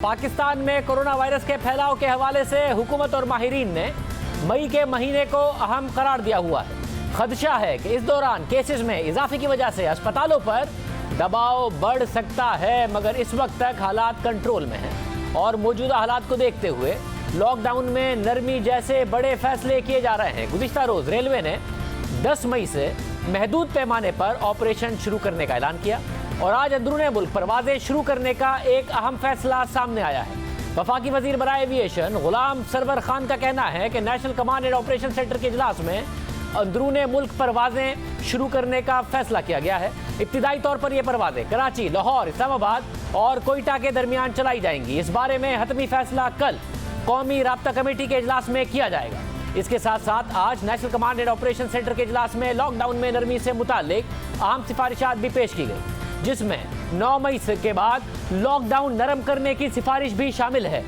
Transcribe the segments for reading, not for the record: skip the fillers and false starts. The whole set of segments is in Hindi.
पाकिस्तान में कोरोना वायरस के फैलाव के हवाले से हुकूमत और माहिरीन ने मई के महीने को अहम करार दिया हुआ है। खदशा है कि इस दौरान केसेस में इजाफे की वजह से अस्पतालों पर दबाव बढ़ सकता है, मगर इस वक्त तक हालात कंट्रोल में हैं और मौजूदा हालात को देखते हुए लॉकडाउन में नरमी जैसे बड़े फैसले किए जा रहे हैं। गुज़िश्ता रोज रेलवे ने 10 मई से महदूद पैमाने पर ऑपरेशन शुरू करने का ऐलान किया और आज अंदरूने मुल्क परवाजें शुरू करने का एक अहम फैसला सामने आया है। वफाकी वजीर बराए एविएशन गुलाम सरवर खान का कहना है कि national command and operation centre के इजलास में अंदरूने मुल्क परवाजें शुरू करने का फैसला किया गया है। इब्तिदाई तौर पर यह परवाजें कराची, लाहौर, इस्लामाबाद और कोयटा के दरमियान चलाई जाएंगी। इस बारे में हतमी फैसला कल कौमी राब्ता कमेटी के इजलास में किया जाएगा। इसके साथ साथ आज national command and operation centre के इजलास में लॉकडाउन में नरमी से मुतालिक अहम सिफारिशात भी पेश की गई, जिसमें 9 मई के बाद लॉकडाउन नरम करने की सिफारिश भी शामिल है।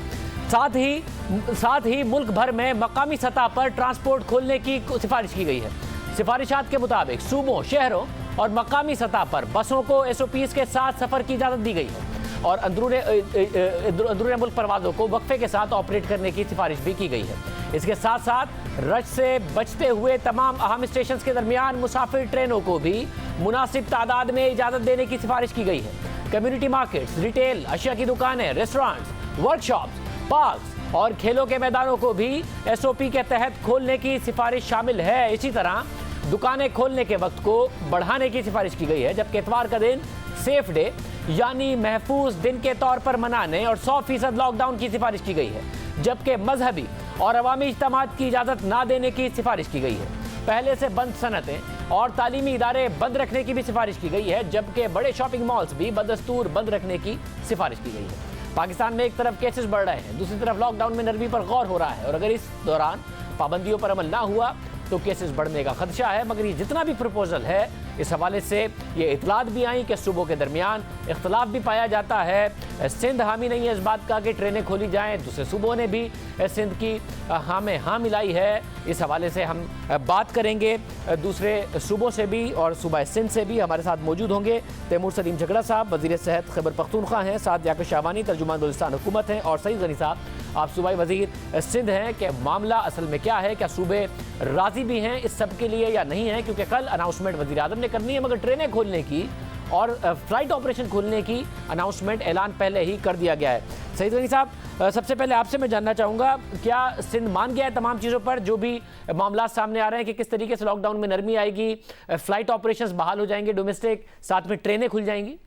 साथ ही मुल्क भर में मकामी सतह पर ट्रांसपोर्ट खोलने की सिफारिश की गई है। सिफारिशात के मुताबिक सूबों, शहरों और मकामी सतह पर बसों को SOPs के साथ सफर की इजाजत दी गई है और अंदरूने मुल्क परवाजों को वक्फे के साथ ऑपरेट करने की सिफारिश भी की गई है। इसके साथ साथ रश से बचते हुए तमाम अहम स्टेशन के दरमियान मुसाफिर ट्रेनों को भी मुनासिब तादाद में इजाजत देने की सिफारिश की गई है। कम्युनिटी मार्केट्स, रिटेल, अशिया की दुकानें, रेस्टोरेंट्स, वर्कशॉप्स, पार्क्स और खेलों के मैदानों को भी SOP के तहत खोलने की सिफारिश शामिल है। इसी तरह दुकानें खोलने के वक्त को बढ़ाने की सिफारिश की गई है, जबकि इतवार का दिन सेफ डे यानी महफूज दिन के तौर पर मनाने और 100% लॉकडाउन की सिफारिश की गई है, जबकि मजहबी और अवामी इज्तिमात की इजाज़त ना देने की सिफारिश की गई है। पहले से बंद सनतें और तालीमी इदारे बंद रखने की भी सिफारिश की गई है, जबकि बड़े शॉपिंग मॉल्स भी बदस्तूर बंद रखने की सिफारिश की गई है। पाकिस्तान में एक तरफ केसेस बढ़ रहे हैं, दूसरी तरफ लॉकडाउन में नरमी पर गौर हो रहा है और अगर इस दौरान पाबंदियों पर अमल ना हुआ तो केसेस बढ़ने का खदशा है। मगर ये जितना भी प्रपोजल है, इस हवाले से ये इतलात भी आई कि सूबों के दरमियान इख्तलाफ भी पाया जाता है। सिंध हामी नहीं है इस बात का कि ट्रेनें खोली जाएं, दूसरे सूबों ने भी सिंध की हाँ में हाँ मिलाई है। इस हवाले से हम बात करेंगे दूसरे सूबों से भी और सूबा सिंध से भी। हमारे साथ मौजूद होंगे तैमूर सलीम झगड़ा साहब, वज़ीर सेहत खैबर पख्तूनख्वा हैं, साथ याकूब शाहवानी, तर्जुमान बलूचिस्तान हुकूमत हैं, और सईद गनी साहब, आप सूबाई वज़ीर सिंध हैं। कि मामला असल में क्या है, क्या सूबे राज़ी भी हैं इस सब के लिए या नहीं है, क्योंकि कल अनाउंसमेंट वज़ीर आज़म ने करनी है, मगर ट्रेनें खोलने की और फ्लाइट ऑपरेशन खोलने की अनाउंसमेंट ऐलान पहले ही कर दिया गया है। सईद गनी साहब, सबसे पहले आपसे मैं जानना चाहूँगा, क्या सिंध मान गया है तमाम चीज़ों पर जो भी मामला सामने आ रहे हैं कि किस तरीके से लॉकडाउन में नरमी आएगी, फ्लाइट ऑपरेशंस बहाल हो जाएंगे डोमेस्टिक, साथ में ट्रेनें खुल जाएंगी?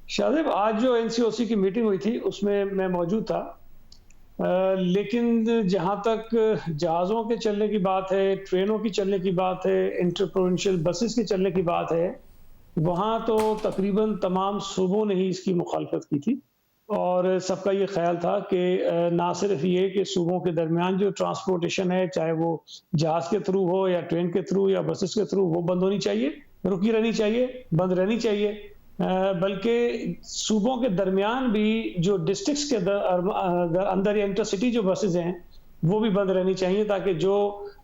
शाहजेब, आज जो NCOC की मीटिंग हुई थी उसमें मैं मौजूद था, लेकिन जहां तक जहाज़ों के चलने की बात है, ट्रेनों की चलने की बात है, इंटर-प्रोविंशियल बसेस के चलने की बात है, वहां तो तकरीबन तमाम सूबों ने ही इसकी मुखालफत की थी और सबका ये ख्याल था कि ना सिर्फ ये कि सूबों के दरमियान जो ट्रांसपोर्टेशन है, चाहे वो जहाज़ के थ्रू हो या ट्रेन के थ्रू या बसेस के थ्रू, वो बंद होनी चाहिए, रुकी रहनी चाहिए, बंद रहनी चाहिए, बल्कि सूबों के दरमियान भी जो डिस्ट्रिक्ट्स के अंदर या इंटरसिटी जो बसेज हैं वो भी बंद रहनी चाहिए, ताकि जो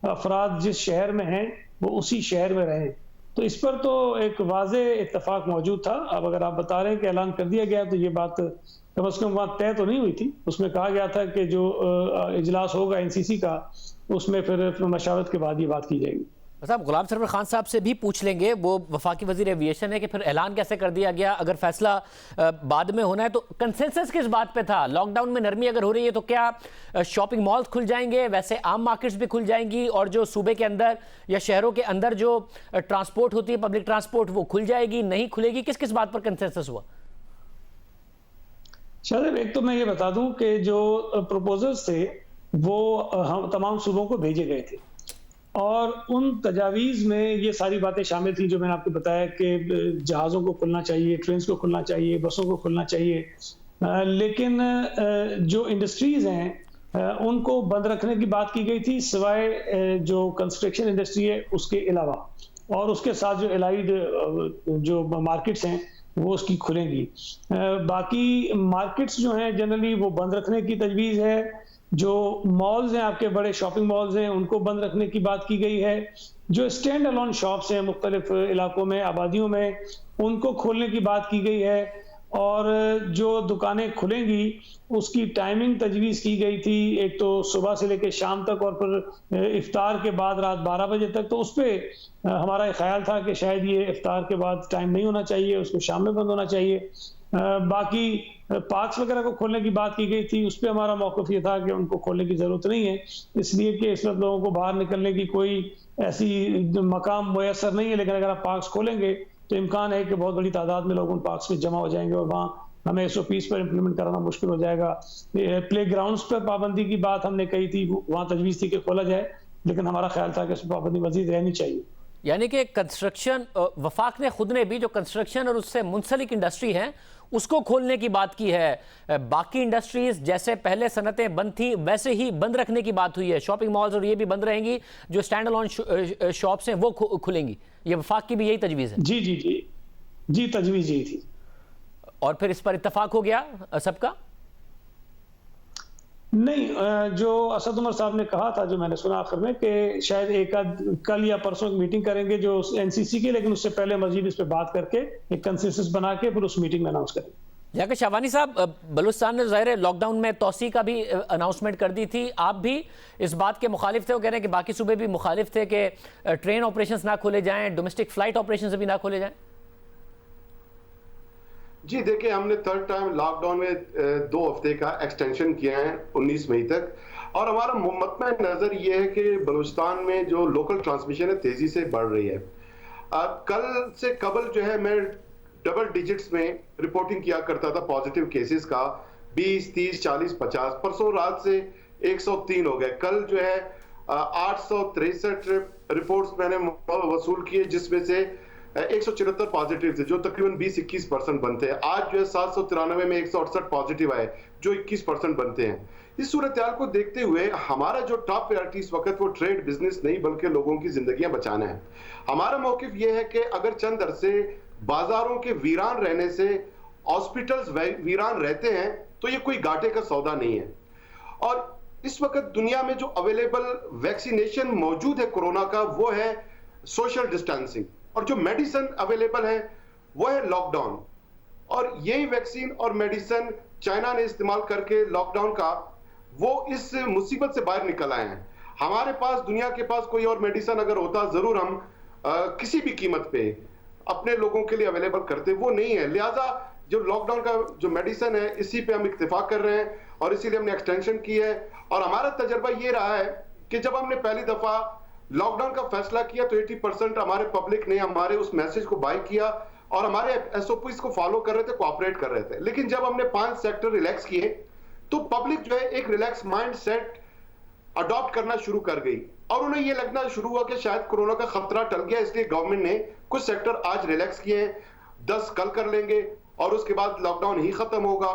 अफराद जिस शहर में हैं वो उसी शहर में रहें। तो इस पर तो एक वाज़े इत्तफाक मौजूद था। अब अगर आप बता रहे हैं कि ऐलान कर दिया गया, तो ये बात कम से कम वहाँ तय तो नहीं हुई थी। उसमें कहा गया था कि जो इजलास होगा NCC का, उसमें फिर मशावरत के बाद ये बात की जाएगी। साहब, गुलाम सरवर खान साहब से भी पूछ लेंगे, वो वफाकी वजीर एविएशन है, कि फिर ऐलान कैसे कर दिया गया, अगर फैसला बाद में होना है तो कंसेंसस किस बात पे था? लॉकडाउन में नरमी अगर हो रही है तो क्या शॉपिंग मॉल्स खुल जाएंगे, वैसे आम मार्केट्स भी खुल जाएंगी, और जो सूबे के अंदर या शहरों के अंदर जो ट्रांसपोर्ट होती है, पब्लिक ट्रांसपोर्ट, वो खुल जाएगी, नहीं खुलेगी? किस किस बात पर कंसेंसस हुआ? शायद एक तो मैं ये बता दूं कि जो प्रपोजल्स थे वो हम तमाम सूबों को भेजे गए थे और उन तजावीज़ में ये सारी बातें शामिल थी जो मैंने आपको बताया कि जहाज़ों को खुलना चाहिए, ट्रेन्स को खुलना चाहिए, बसों को खुलना चाहिए, लेकिन जो इंडस्ट्रीज़ हैं उनको बंद रखने की बात की गई थी, सिवाय जो कंस्ट्रक्शन इंडस्ट्री है उसके अलावा, और उसके साथ जो एलाइड जो मार्केट्स हैं वो उसकी खुलेंगी। बाकी मार्केट्स जो हैं जनरली वो बंद रखने की तजवीज़ है। जो मॉल्स हैं, आपके बड़े शॉपिंग मॉल्स हैं, उनको बंद रखने की बात की गई है। जो स्टैंड अलोन शॉप्स हैं मुख्तलिफ इलाकों में, आबादियों में, उनको खोलने की बात की गई है। और जो दुकानें खुलेंगी उसकी टाइमिंग तजवीज़ की गई थी, एक तो सुबह से लेकर शाम तक और फिर इफ्तार के बाद रात 12 बजे तक। तो उस पे हमारा ये ख्याल था कि शायद ये इफ्तार के बाद टाइम नहीं होना चाहिए, उसको शाम में बंद होना चाहिए। बाकी पार्क्स वगैरह को खोलने की बात की गई थी, उस पे हमारा मौक़िफ़ ये था कि उनको खोलने की ज़रूरत नहीं है, इसलिए कि इस वक़्त लोगों को बाहर निकलने की कोई ऐसी मकाम मुयस्सर नहीं है। लेकिन अगर आप पार्क्स खोलेंगे तो इम्कान है कि बहुत बड़ी तादाद में लोग उन पार्क्स में जमा हो जाएंगे और वहाँ हमें SOPs पर इम्प्लीमेंट कराना मुश्किल हो जाएगा। प्ले ग्राउंड्स पर पाबंदी की बात हमने कही थी, वहाँ तजवीज़ थी कि खोला जाए, लेकिन हमारा ख्याल था कि इस पर पाबंदी मज़ीद रहनी चाहिए। यानी कि कंस्ट्रक्शन, वफाक ने खुद ने भी जो कंस्ट्रक्शन और उससे मुंसलिक इंडस्ट्री हैं उसको खोलने की बात की है। बाकी इंडस्ट्रीज जैसे पहले सनतें बंद थी वैसे ही बंद रखने की बात हुई है। शॉपिंग मॉल्स और ये भी बंद रहेंगी, जो स्टैंड अलोन शॉप्स हैं वो खुलेंगी। ये वफाक की भी यही तजवीज़ है? जी जी जी जी, तजवीज़ यही थी। और फिर इस पर इत्तफाक हो गया सबका? नहीं, जो असद उमर साहब ने कहा था, जो मैंने सुना आखिर में, कि शायद एक कल या परसों की मीटिंग करेंगे जो NCC की, लेकिन उससे पहले मजीद इस पे बात करके एक कंसेंसस बना के फिर उस मीटिंग में अनाउंस करेंगे। जाकर शाबानी साहब, बलूचिस्तान ने ज़ाहिर है लॉकडाउन में तोसी का भी अनाउंसमेंट कर दी थी, आप भी इस बात के मुखालिफ थे। वो कह रहे हैं कि बाकी सूबे भी मुखालिफ थे कि ट्रेन ऑपरेशंस ना खोले जाएं, डोमेस्टिक फ्लाइट ऑपरेशंस भी ना खोले जाएं। जी देखिए, हमने थर्ड टाइम लॉकडाउन में 2 हफ्ते का एक्सटेंशन किया है 19 मई तक, और हमारा मुतमईन नज़र ये है कि बलूचिस्तान में जो लोकल ट्रांसमिशन है तेजी से बढ़ रही है। कल से कबल जो है मैं डबल डिजिट्स में रिपोर्टिंग किया करता था पॉजिटिव केसेस का, 20, 30, 40, 50। परसों रात से 103 हो गए। कल जो है 863 रिपोर्ट्स मैंने वसूल किए, जिसमें से 174 पॉजिटिव थे, जो तकरीबन 20-21% बनते हैं। आज जो है 793 में 168 पॉजिटिव आए, जो 21% बनते हैं। इस सूरत हाल को देखते हुए हमारा जो टॉप प्रायोरिटी इस वक्त वो ट्रेड बिजनेस नहीं बल्कि लोगों की जिंदगियां बचाना है। हमारा मौकिफ ये है कि अगर चंद अरसे बाजारों के वीरान रहने से हॉस्पिटल्स वीरान रहते हैं तो ये कोई घाटे का सौदा नहीं है। और इस वक्त दुनिया में जो अवेलेबल वैक्सीनेशन मौजूद है कोरोना का, वो है सोशल डिस्टेंसिंग, और जो मेडिसिन अवेलेबल है वो है लॉकडाउन। और यही वैक्सीन और मेडिसिन चाइना ने इस्तेमाल करके लॉकडाउन का वो इस मुसीबत से बाहर निकल आए हैं। हमारे पास, दुनिया के पास कोई और मेडिसिन अगर होता जरूर हम किसी भी कीमत पे अपने लोगों के लिए अवेलेबल करते, वो नहीं है। लिहाजा जो लॉकडाउन का जो मेडिसिन है इसी पे हम इत्तेफाक कर रहे हैं और इसीलिए हमने एक्सटेंशन की है। और हमारा तजर्बा ये रहा है कि जब हमने पहली दफा लॉकडाउन का फैसला किया तो 80% हमारे पब्लिक ने हमारे उस मैसेज को बाय किया और हमारे SOPs को फॉलो कर रहे थे, कोऑपरेट कर रहे थे। लेकिन जब हमने 5 सेक्टर रिलैक्स किए तो पब्लिक जो है एक रिलैक्स माइंड सेट अडॉप्ट करना शुरू कर गई और उन्हें यह लगना शुरू हुआ कि शायद कोरोना का खतरा टल गया, इसलिए गवर्नमेंट ने कुछ सेक्टर आज रिलैक्स किए हैं, 10 कल कर लेंगे और उसके बाद लॉकडाउन ही खत्म होगा।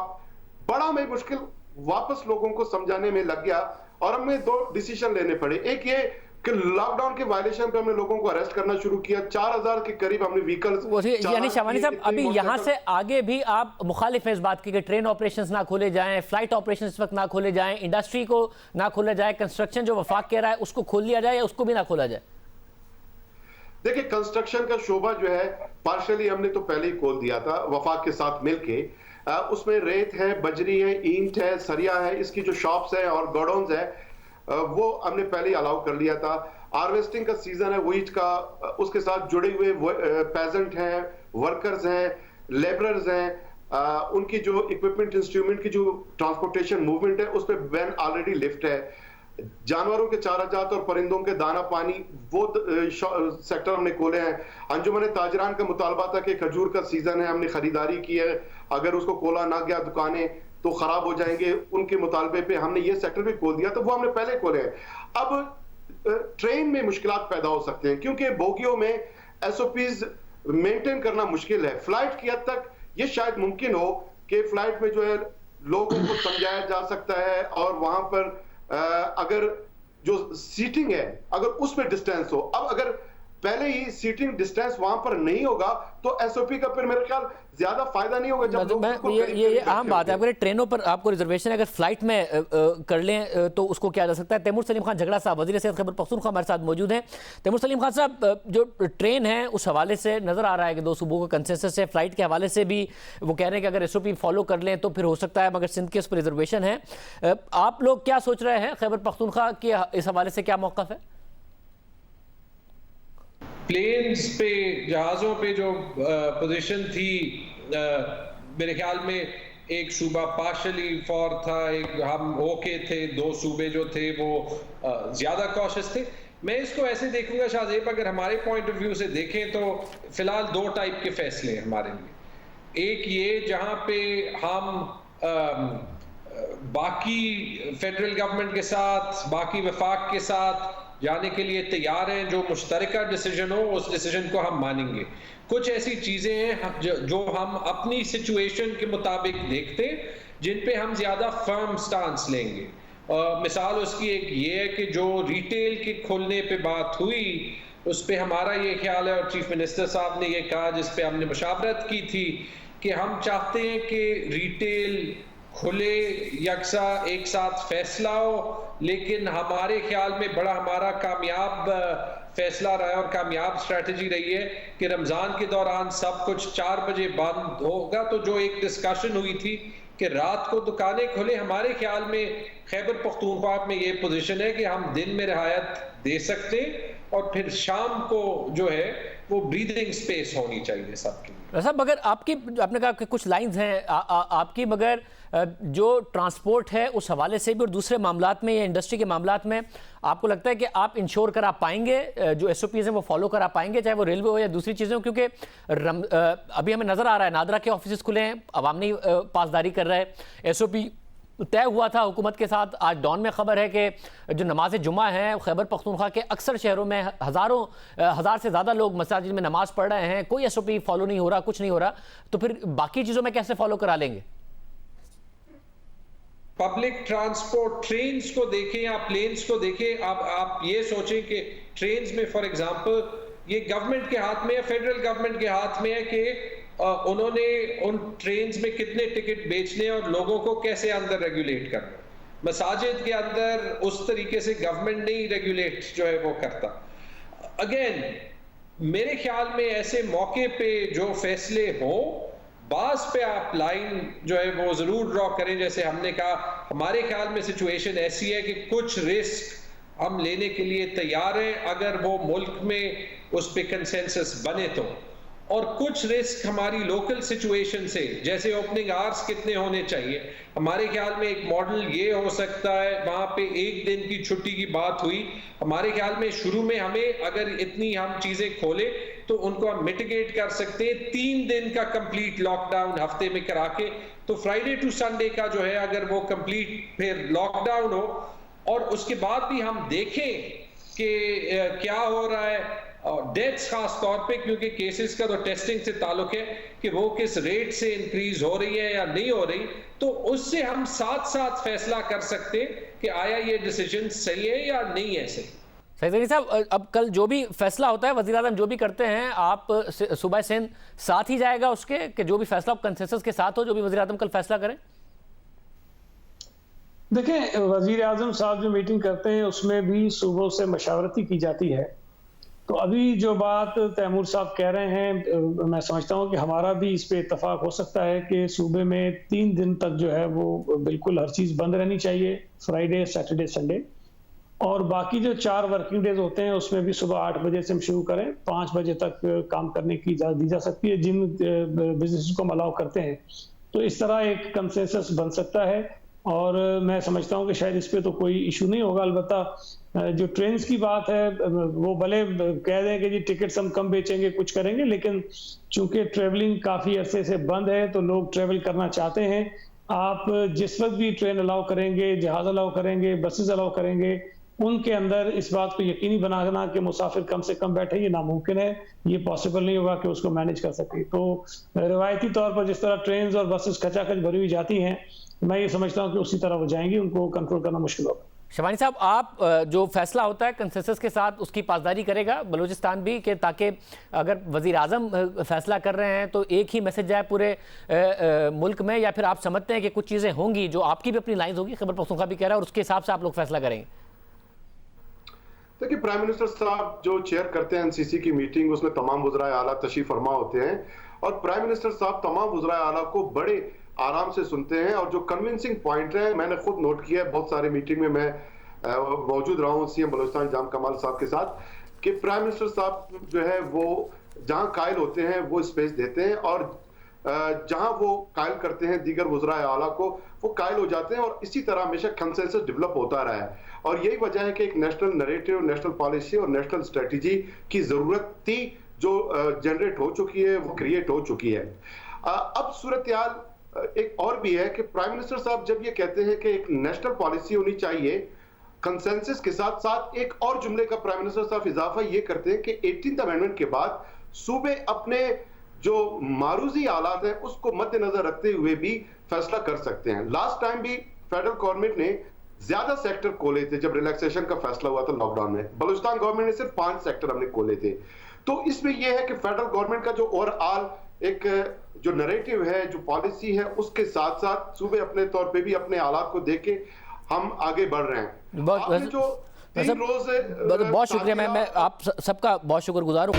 बड़ा में मुश्किल वापस लोगों को समझाने में लग गया और हमें 2 डिसीजन लेने पड़े। एक ये कि लॉकडाउन के वायलेशन पे हमने लोगों को अरेस्ट करना शुरू किया। 4000 के करीब हमने व्हीकल्स। यानी शाबानी साहब, अभी यहाँ से आगे भी आप मुखालिफ हैं इस बात की कि ट्रेन ऑपरेशंस ना खोले जाएं, फ्लाइट ऑपरेशंस इस वक्त ना खोले जाएं, इंडस्ट्री को ना खोला जाए, कंस्ट्रक्शन जो वफाक कह रहा है उसको खोल लिया जाए या उसको भी ना खोला जाए? देखिए, कंस्ट्रक्शन का शोबा जो है पार्शली हमने तो पहले ही खोल दिया था वफाक के साथ मिलके। उसमें रेत है, बजरी है, ईंट है, सरिया है, इसकी जो शॉप्स है और गोडाउन्स है वो हमने पहले ही अलाउ कर लिया था। हार्वेस्टिंग का सीजन है व्हीट का, उसके साथ जुड़े हुए पेजेंट हैं, वर्कर्स हैं, लेबरर्स हैं, उनकी जो इक्विपमेंट इंस्ट्रूमेंट की जो ट्रांसपोर्टेशन मूवमेंट है उस पर बैन ऑलरेडी लिफ्ट है। जानवरों के चारा जात और परिंदों के दाना पानी वो सेक्टर हमने खोले हैं। अंजुमन ताजरान का मुतालबा था कि खजूर का सीजन है, हमने खरीदारी की है, अगर उसको खोला ना गया दुकानें तो खराब हो जाएंगे, उनके मुतालबे पे हमने ये सेक्टर भी खोल दिया, तो वो हमने पहले खोले हैं। अब ट्रेन में मुश्किलात पैदा हो सकते हैं क्योंकि बोगियों में SOPs मेंटेन करना मुश्किल है। फ्लाइट की हद तक ये शायद मुमकिन हो कि फ्लाइट में जो है लोगों को समझाया जा सकता है और वहां पर अगर जो सीटिंग है अगर उसमें डिस्टेंस हो। अब अगर पहले ही सीटिंग डिस्टेंस वहां पर नहीं होगा तो एसओपी का फिर मेरे ख्याल ज्यादा फायदा नहीं होगा। जब लोग ये अहम बात है, अगर ट्रेनों पर आपको रिजर्वेशन अगर फ्लाइट में कर लें तो उसको किया जा सकता है। तैमूर सलीम खान झगड़ा साहब वज़ीर सेहत खैबर पख्तूनख्वा हमारे साथ मौजूद हैं। तैमूर सलीम खान साहब, जो ट्रेन है उस हवाले से नज़र आ रहा है कि दो सूबों का कंसेंसस है, फ्लाइट के हवाले से भी वो कह रहे हैं कि अगर एसओपी फॉलो कर लें तो फिर हो सकता है, मगर सिंध के उस पर रिजर्वेशन है। आप लोग क्या सोच रहे हैं खैबर पख्तूनख्वा के इस हवाले से, क्या मौक़िफ़ है? प्लेन्स पे, जहाज़ों पे जो पोजीशन थी, मेरे ख्याल में एक सूबा पार्शली फॉर था, एक हम ओके थे, दो सूबे जो थे वो ज़्यादा कॉशियस थे। मैं इसको ऐसे देखूंगा शाहजेब, अगर हमारे पॉइंट ऑफ व्यू से देखें तो फिलहाल दो टाइप के फैसले हैं हमारे लिए। एक ये जहाँ पे हम बाकी फेडरल गवर्नमेंट के साथ, बाकी वफाक के साथ जाने के लिए तैयार हैं, जो मुश्तरका डिसीजन हो उस डिसीजन को हम मानेंगे। कुछ ऐसी चीज़ें हैं जो हम अपनी सिचुएशन के मुताबिक देखते हैं, जिन पे हम ज़्यादा फर्म स्टांस लेंगे। मिसाल उसकी एक ये है कि जो रिटेल के खुलने पे बात हुई उस पे हमारा ये ख्याल है, और चीफ मिनिस्टर साहब ने ये कहा, जिस पे हमने मुशावरत की थी, कि हम चाहते हैं कि रिटेल खुले, यकसा एक साथ फैसला हो, लेकिन हमारे ख्याल में बड़ा हमारा कामयाब फैसला रहा है और कामयाब स्ट्रेटजी रही है कि रमज़ान के दौरान सब कुछ 4 बजे बंद होगा। तो जो एक डिस्कशन हुई थी कि रात को दुकानें खुले, हमारे ख्याल में खैबर पख्तूनख्वा में ये पोजीशन है कि हम दिन में रियायत दे सकते हैं और फिर शाम को जो है वो ब्रीदिंग स्पेस होनी चाहिए सबके लिए। साहब, मगर आपने कहा कि कुछ लाइंस हैं आपकी, मगर जो ट्रांसपोर्ट है उस हवाले से भी और दूसरे मामलात में या इंडस्ट्री के मामलात में आपको लगता है कि आप इंश्योर करा पाएंगे, जो एसओपीज़ हैं वो फॉलो करा पाएंगे, चाहे वो रेलवे हो या दूसरी चीज़ें हो? क्योंकि अभी हमें नज़र आ रहा है नादरा के ऑफिस खुले हैं, अवाम नहीं पासदारी कर रहा है, एसओपी तय हुआ था हुकूमत के साथ। आज डॉन में खबर है कि जो नमाज जुमा है खैबर पख्तूनख्वा के अक्सर शहरों में हज़ार से ज़्यादा लोग मसाजिद में नमाज पढ़ रहे हैं, कोई एसओपी फॉलो नहीं हो रहा, कुछ नहीं हो रहा, तो फिर बाकी चीज़ों में कैसे फॉलो करा लेंगे? पब्लिक ट्रांसपोर्ट, ट्रेन्स को देखें या प्लेन्स को देखें, आप ये सोचें कि ट्रेन्स में फॉर एग्जांपल ये गवर्नमेंट के हाथ में है, फेडरल गवर्नमेंट के हाथ में है कि उन्होंने उन ट्रेन्स में कितने टिकट बेचने और लोगों को कैसे अंदर रेगुलेट करना। मसाजिद के अंदर उस तरीके से गवर्नमेंट नहीं रेगुलेट जो है वो करता। अगेन मेरे ख्याल में ऐसे मौके पे जो फैसले हों, बास पे आप लाइन जो है वो जरूर ड्रॉ करें। जैसे हमने कहा, हमारे ख्याल में सिचुएशन ऐसी है कि कुछ रिस्क हम लेने के लिए तैयार हैं अगर वो मुल्क में उस पे कंसेंसस बने तो, और कुछ रिस्क हमारी लोकल सिचुएशन से, जैसे ओपनिंग आवर्स कितने होने चाहिए। हमारे ख्याल में एक मॉडल ये हो सकता है, वहाँ पे 1 दिन की छुट्टी की बात हुई, हमारे ख्याल में शुरू में हमें अगर इतनी हम चीज़ें खोले तो उनको हम मिटिगेट कर सकते हैं 3 दिन का कंप्लीट लॉकडाउन हफ्ते में करा के। तो फ्राइडे टू संडे का जो है अगर वो कंप्लीट फिर लॉकडाउन हो, और उसके बाद भी हम देखें कि क्या हो रहा है, डेथ्स खास तौर पे, क्योंकि केसेस का तो टेस्टिंग से ताल्लुक है कि वो किस रेट से इंक्रीज हो रही है या नहीं हो रही, तो उससे हम साथ साथ फैसला कर सकते हैं कि आया ये डिसीजन सही है या नहीं है सही। सही साहब, अब कल जो भी फैसला होता है वज़ीर आज़म जो भी करते हैं, आप सूबा सिंध साथ ही जाएगा उसके, कि जो भी फैसला कंसेंसस के साथ हो, जो भी वज़ीर आज़म कल फैसला करें? देखें, वज़ीर आज़म साहब जो मीटिंग करते हैं उसमें भी सूबों से मशावरती की जाती है। तो अभी जो बात तैमूर साहब कह रहे हैं, मैं समझता हूं कि हमारा भी इस पे इत्तफाक हो सकता है कि सूबे में 3 दिन तक जो है वो बिल्कुल हर चीज़ बंद रहनी चाहिए, फ्राइडे, सैटरडे, संडे, और बाकी जो 4 वर्किंग डेज होते हैं उसमें भी सुबह 8 बजे से हम शुरू करें, 5 बजे तक काम करने की इजाज़त दी जा सकती है जिन बिजनेस को हम अलाउ करते हैं। तो इस तरह एक कंसेंसस बन सकता है, और मैं समझता हूं कि शायद इस पे तो कोई इशू नहीं होगा। अलबत्ता जो ट्रेन्स की बात है, वो भले कह दें कि जी टिकट्स हम कम बेचेंगे, कुछ करेंगे, लेकिन चूंकि ट्रेवलिंग काफ़ी अरसे से बंद है तो लोग ट्रेवल करना चाहते हैं। आप जिस वक्त भी ट्रेन अलाउ करेंगे, जहाज़ अलाउ करेंगे, बसेस अलाउ करेंगे, उनके अंदर इस बात को यकीनी बनाना कि मुसाफिर कम से कम बैठे, ये नामुमकिन है, ये पॉसिबल नहीं होगा कि उसको मैनेज कर सके। तो रिवायती तौर पर जिस तरह ट्रेन और बसेस खचाखच भरी हुई जाती हैं, मैं ये समझता हूँ कि उसी तरह वो जाएंगी, उनको कंट्रोल करना मुश्किल होगा। शबानी साहब, आप जो फैसला होता है कंसेंसस के साथ उसकी पासदारी करेगा बलूचिस्तान भी, कि ताकि अगर वज़ीर आज़म फैसला कर रहे हैं तो एक ही मैसेज जाए पूरे मुल्क में, या फिर आप समझते हैं कि कुछ चीज़ें होंगी जो आपकी भी अपनी लाइन्स होगी, खैबर पख्तूनख्वा भी कह रहा है, और उसके हिसाब से आप लोग फैसला करेंगे? देखिए, प्राइम मिनिस्टर साहब जो चेयर करते हैं एनसीसी की मीटिंग, उसमें तमाम वज़राए आला तशरीफ फरमा होते हैं और प्राइम मिनिस्टर साहब तमाम वज़राए आला को बड़े आराम से सुनते हैं। और जो कन्विंसिंग पॉइंट है, मैंने खुद नोट किया है, बहुत सारे मीटिंग में मैं मौजूद रहा हूँ सीएम बलूचिस्तान जाम कमाल साहब के साथ, कि प्राइम मिनिस्टर साहब जो है वो जहां कायल होते हैं वो स्पेस देते हैं, और जहां वो कायल करते हैं दीगर वज़राए आला को, वो कायल हो जाते हैं, और इसी तरह हमेशा कंसेंसस डेवलप होता रहा है। और यही वजह है कि एक नेशनल नैरेटिव, नेशनल पॉलिसी और नेशनल स्ट्रेटजी की जरूरत थी, जो जनरेट हो चुकी है, वो क्रिएट हो चुकी है। अब सूरत हाल एक और भी है कि प्राइम मिनिस्टर साहब जब ये कहते हैं कि एक नेशनल पॉलिसी होनी चाहिए कंसेंसस के साथ साथ, एक और जुमले का प्राइम मिनिस्टर साहब इजाफा ये करते हैं कि 18th अमेंडमेंट के बाद सूबे अपने जो मारूजी हालात हैं उसको मद्देनजर रखते हुए भी फैसला कर सकते हैं। लास्ट टाइम भी फेडरल गवर्नमेंट ने ज्यादा सेक्टर खोले थे जब रिलैक्सेशन का फैसला हुआ था लॉकडाउन में, बलूचिस्तान गवर्नमेंट ने सिर्फ 5 सेक्टर हमने खोले थे। तो इसमें यह है कि फेडरल गवर्नमेंट का जो ओवरऑल एक जो नैरेटिव है, जो पॉलिसी है, उसके साथ साथ सूबे अपने तौर पे भी अपने हालात को देख के हम आगे बढ़ रहे हैं। बहुत शुक्रिया, मैं आप सबका बहुत शुक्रगुजार हूँ।